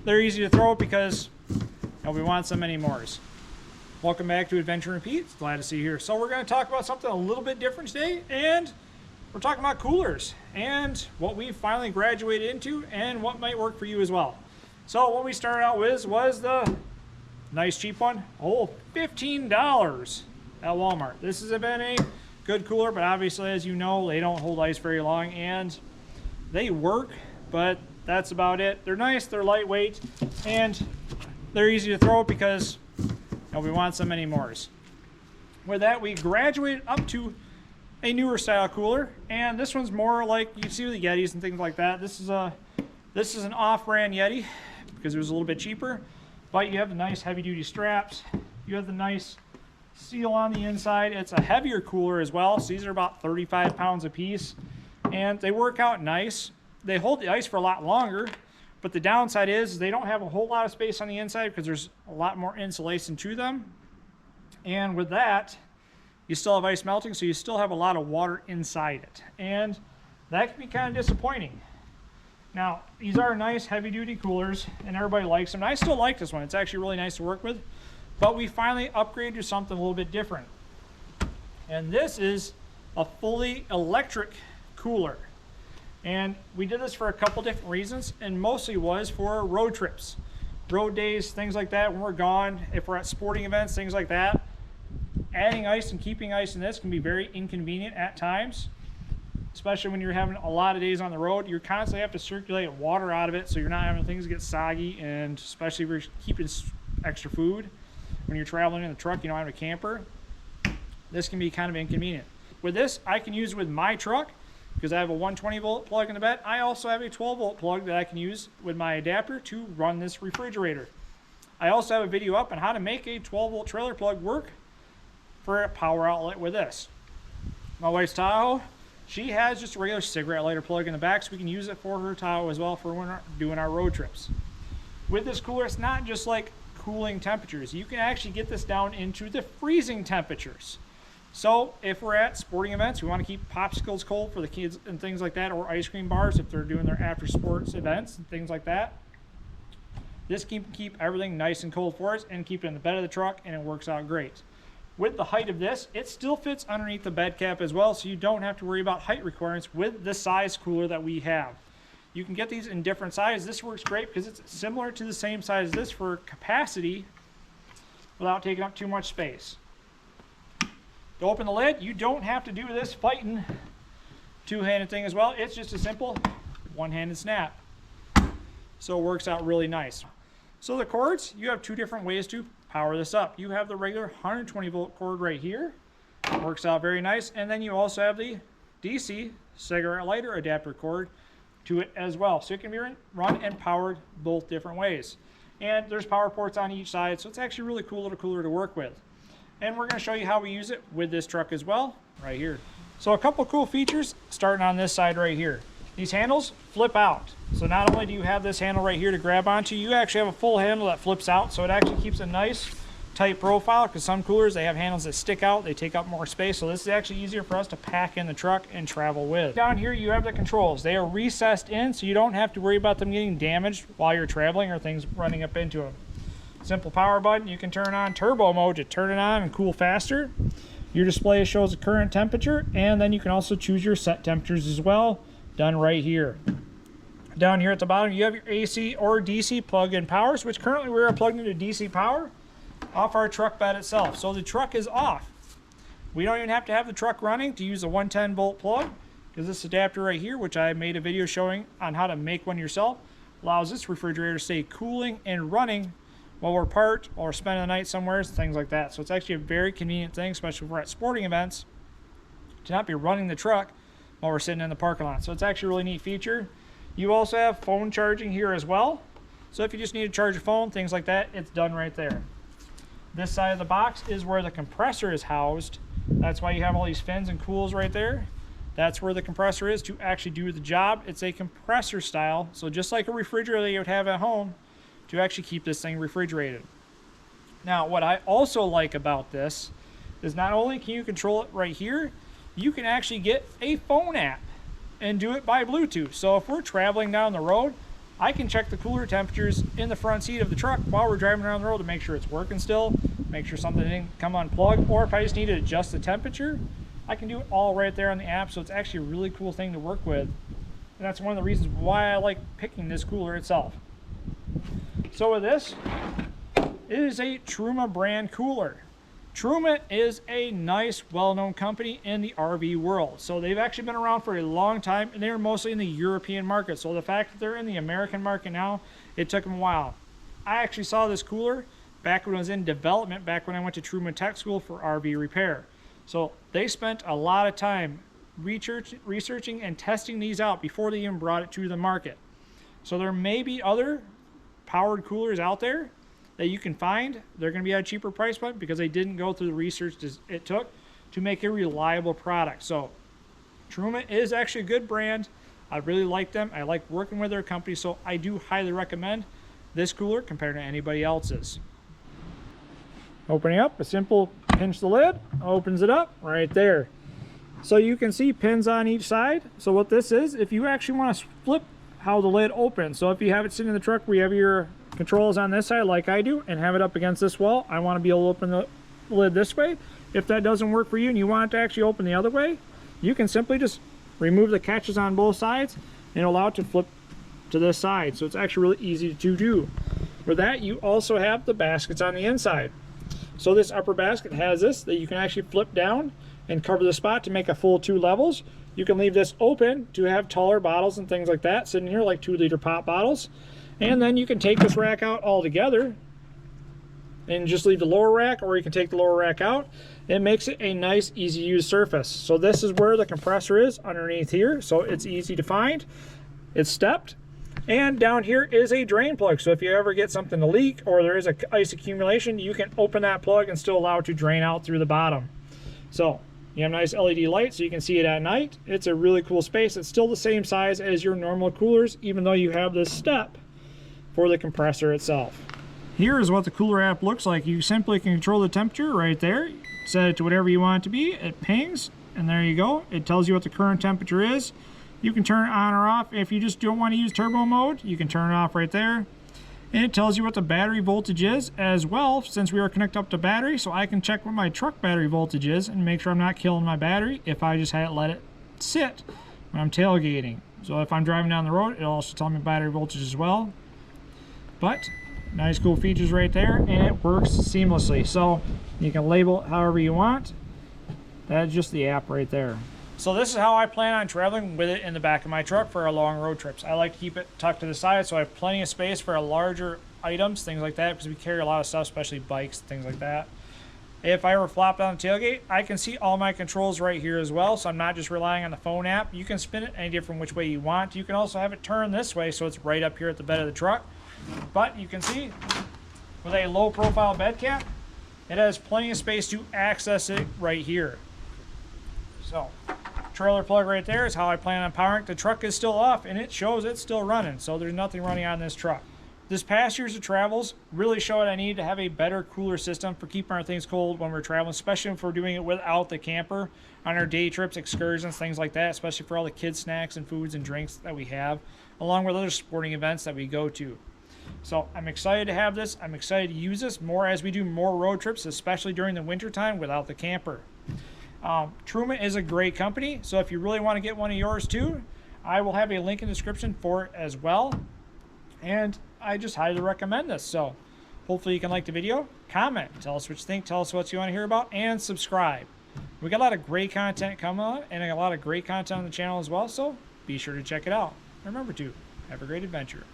they're easy to throw because nobody wants them anymore. Welcome back to Adventure and Repeat. Glad to see you here. So we're going to talk about something a little bit different today, and we're talking about coolers and what we finally graduated into and what might work for you as well. So what we started out with was the nice cheap one, $15 at Walmart. This has been a good cooler, but obviously, as you know, they don't hold ice very long, and they work, but that's about it. They're nice, they're lightweight, and they're easy to throw because nobody wants them anymore. With that, we graduated up to a newer style cooler, and this one's more like you see with the Yetis and things like that. This is an off-brand Yeti because it was a little bit cheaper, but you have the nice heavy-duty straps. You have the nice seal on the inside. It's a heavier cooler as well, so these are about 35 pounds a piece, and they work out nice. They hold the ice for a lot longer, but the downside is they don't have a whole lot of space on the inside because there's a lot more insulation to them, and with that, you still have ice melting, so you still have a lot of water inside it, and that can be kind of disappointing. Now, these are nice heavy-duty coolers, and everybody likes them. And I still like this one. It's actually really nice to work with, but we finally upgraded to something a little bit different, and this is a fully electric cooler. And we did this for a couple different reasons, and mostly was for road trips, road days, things like that. When we're gone, if we're at sporting events, things like that, adding ice and keeping ice in this can be very inconvenient at times, especially when you're having a lot of days on the road. You constantly have to circulate water out of it, so you're not having things get soggy, and especially if you're keeping extra food when you're traveling in the truck, you don't have a camper, this can be kind of inconvenient. With this, I can use with my truck because I have a 120 volt plug in the bed. I also have a 12 volt plug that I can use with my adapter to run this refrigerator. I also have a video up on how to make a 12 volt trailer plug work for a power outlet with this. My wife's Tahoe, she has just a regular cigarette lighter plug in the back, so we can use it for her Tahoe as well for when we're doing our road trips. With this cooler, it's not just like cooling temperatures. You can actually get this down into the freezing temperatures. So if we're at sporting events, we want to keep popsicles cold for the kids and things like that, or ice cream bars if they're doing their after sports events and things like that. This can keep everything nice and cold for us and keep it in the bed of the truck, and it works out great. With the height of this, it still fits underneath the bed cap as well, so you don't have to worry about height requirements with the size cooler that we have. You can get these in different sizes. This works great because it's similar to the same size as this for capacity without taking up too much space. To open the lid, you don't have to do this fighting two-handed thing as well. It's just a simple one-handed snap. So it works out really nice. So the cords, you have two different ways to power this up. You have the regular 120 volt cord right here. Works out very nice. And then you also have the DC cigarette lighter adapter cord to it as well. So it can be run and powered both different ways. And there's power ports on each side, so it's actually a really cool little cooler to work with. And we're going to show you how we use it with this truck as well, right here. So a couple cool features starting on this side right here. These handles flip out. So not only do you have this handle right here to grab onto, you actually have a full handle that flips out, so it actually keeps a nice tight profile, because some coolers, they have handles that stick out, they take up more space, so this is actually easier for us to pack in the truck and travel with. Down here you have the controls. They are recessed in, so you don't have to worry about them getting damaged while you're traveling or things running up into them. Simple power button. You can turn on turbo mode to turn it on and cool faster. Your display shows the current temperature, and then you can also choose your set temperatures as well, done right here. Down here at the bottom you have your AC or DC plug-in powers, which currently we are plugged into DC power off our truck bed itself. So the truck is off. We don't even have to have the truck running to use a 110 volt plug, because this adapter right here, which I made a video showing on how to make one yourself, allows this refrigerator to stay cooling and running while we're parked, while we're spending the night somewhere, things like that. So it's actually a very convenient thing, especially if we're at sporting events, to not be running the truck while we're sitting in the parking lot. So it's actually a really neat feature. You also have phone charging here as well. So if you just need to charge your phone, things like that, it's done right there. This side of the box is where the compressor is housed. That's why you have all these fins and cools right there. That's where the compressor is to actually do the job. It's a compressor style, so just like a refrigerator you would have at home, to actually keep this thing refrigerated. Now, what I also like about this is not only can you control it right here, you can actually get a phone app and do it by Bluetooth. So if we're traveling down the road, I can check the cooler temperatures in the front seat of the truck while we're driving around the road to make sure it's working still, make sure something didn't come unplugged, or if I just need to adjust the temperature, I can do it all right there on the app. So it's actually a really cool thing to work with. And that's one of the reasons why I like picking this cooler itself. So with this, it is a Truma brand cooler. Truma is a nice, well-known company in the RV world. So they've actually been around for a long time, and they're mostly in the European market. So the fact that they're in the American market now, it took them a while. I actually saw this cooler back when it was in development, back when I went to Truma Tech School for RV repair. So they spent a lot of time researching and testing these out before they even brought it to the market. So there may be other powered coolers out there that you can find. They're going to be at a cheaper price point because they didn't go through the research it took to make a reliable product. So Truma is actually a good brand. I really like them. I like working with their company, so I do highly recommend this cooler compared to anybody else's. Opening up, a simple pinch the lid, opens it up right there. So you can see pins on each side. So what this is, if you actually want to flip how the lid opens, so if you have it sitting in the truck where you have your controls on this side like I do and have it up against this wall, I want to be able to open the lid this way. If that doesn't work for you and you want it to actually open the other way, you can simply just remove the catches on both sides and allow it to flip to this side. So it's actually really easy to do. For that, you also have the baskets on the inside. So this upper basket has this that you can actually flip down and cover the spot to make a full 2 levels. You can leave this open to have taller bottles and things like that sitting here, like 2-liter pop bottles. And then you can take this rack out altogether and just leave the lower rack, or you can take the lower rack out. It makes it a nice, easy to use surface. So this is where the compressor is underneath here. So it's easy to find. It's stepped. And down here is a drain plug. So if you ever get something to leak or there is a ice accumulation, you can open that plug and still allow it to drain out through the bottom. So you have a nice LED light so you can see it at night. It's a really cool space. It's still the same size as your normal coolers, even though you have this step for the compressor itself. Here is what the cooler app looks like. You simply can control the temperature right there. Set it to whatever you want it to be. It pings, and there you go. It tells you what the current temperature is. You can turn it on or off. If you just don't want to use turbo mode, you can turn it off right there. And it tells you what the battery voltage is as well, since we are connected up to battery. So I can check what my truck battery voltage is and make sure I'm not killing my battery if I just let it sit when I'm tailgating. So if I'm driving down the road, it'll also tell me battery voltage as well. But nice cool features right there, and it works seamlessly. So you can label it however you want. That's just the app right there. So this is how I plan on traveling with it in the back of my truck for our long road trips. I like to keep it tucked to the side so I have plenty of space for our larger items, things like that, because we carry a lot of stuff, especially bikes, things like that. If I ever flop down the tailgate, I can see all my controls right here as well, so I'm not just relying on the phone app. You can spin it any different which way you want. You can also have it turn this way so it's right up here at the bed of the truck. But you can see with a low profile bed cap, it has plenty of space to access it right here. So trailer plug right there is how I plan on powering it. The truck is still off and it shows it's still running, so there's nothing running on this truck. This past year's of travels really showed I need to have a better cooler system for keeping our things cold when we're traveling, especially if we're doing it without the camper on our day trips, excursions, things like that, especially for all the kids' snacks and foods and drinks that we have, along with other sporting events that we go to. So I'm excited to have this. I'm excited to use this more as we do more road trips, especially during the winter time without the camper. Truma is a great company, so if you really want to get one of yours too, I will have a link in the description for it as well. And I just highly recommend this. So hopefully you can like the video, comment, tell us what you think, tell us what you want to hear about, and subscribe. We got a lot of great content coming on, and a lot of great content on the channel as well, so be sure to check it out. Remember to have a great adventure.